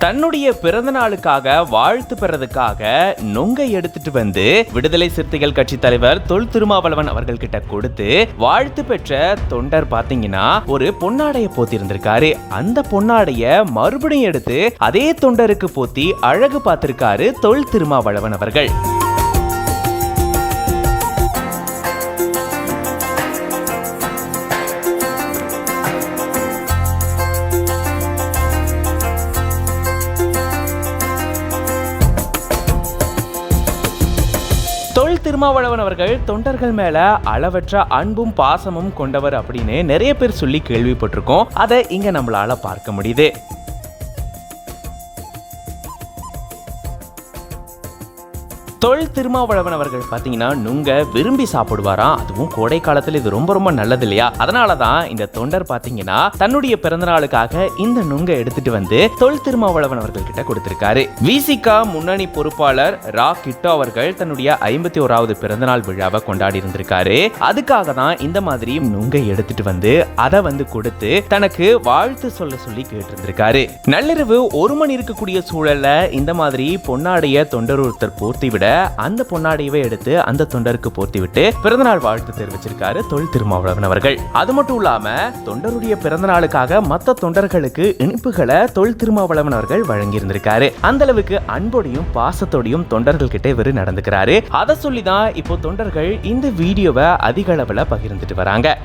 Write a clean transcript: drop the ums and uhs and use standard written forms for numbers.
தன்னுடைய பிறந்த நாளுக்காக வாழ்த்து பெறதுக்காக நொங்கை எடுத்துட்டு வந்து விடுதலை சிறுத்தைகள் கட்சி தலைவர் தொல் திருமாவளவன் அவர்கள் கிட்ட கொடுத்து வாழ்த்து பெற்ற தொண்டர் பாத்தீங்கன்னா ஒரு பொன்னாடைய போத்தி இருந்திருக்காரு. அந்த பொன்னாடைய மறுபடியும் எடுத்து அதே தொண்டருக்கு போத்தி அழகு பார்த்திருக்காரு தொல் திருமாவளவன் அவர்கள். தொல் திருமாவளவன் அவர்கள் தொண்டர்கள் மேல அளவற்ற அன்பும் பாசமும் கொண்டவர் அப்படின்னு நிறைய பேர் சொல்லி கேள்விப்பட்டிருக்கோம். அதை இங்க நம்மளால பார்க்க முடியுது. தொல் திருமாவளவன் அவர்கள் பாத்தீங்கன்னா நுங்க விரும்பி சாப்பிடுவாராம். அதுவும் கோடை காலத்துல இது ரொம்ப ரொம்ப நல்லது இல்லையா? அதனாலதான் இந்த தொண்டர் பாத்தீங்கன்னா தன்னுடைய பிறந்த நாளுக்காக இந்த நுங்க எடுத்துட்டு வந்து தொல் திருமாவளவன் அவர்கள் கிட்ட கொடுத்திருக்காரு. விசிகா முன்னணி பொறுப்பாளர் ரா கிட்டோ அவர்கள் தன்னுடைய 51வது பிறந்த நாள் விழாவை கொண்டாடி இருந்திருக்காரு. அதுக்காக தான் இந்த மாதிரி நுங்கை எடுத்துட்டு வந்து அதை வந்து கொடுத்து தனக்கு வாழ்த்து சொல்ல சொல்லி கேட்டிருந்திருக்காரு. நள்ளிரவு 1 மணி இருக்கக்கூடிய சூழல்ல இந்த மாதிரி பொன்னாடைய தொண்டர் ஒருத்தர் போர்த்தி விட அந்த பொன்னாடியவை எடுத்து அந்த தொண்டருக்கு போர்த்தி விட்டு பிறந்தநாள் வாழ்த்து தெரிவிச்சிருக்காரு தொல் திருமாவளவன் அவர்கள். அது மட்டும் இல்லாம தொண்டருடைய பிறந்த நாளுக்காக மற்ற தொண்டர்களுக்கு இனிப்புகளை தொல் திருமாவளவன் அவர்கள் வழங்கி இருந்திருக்காரு. அந்த அளவுக்கு அன்போடையும் பாசத்தோடையும் தொண்டர்கள் கிட்ட இவரு நடந்துக்கிறாரு. அதை சொல்லிதான் இப்போ தொண்டர்கள் இந்த வீடியோவை அதிக அளவுல பகிர்ந்துட்டு வராங்க.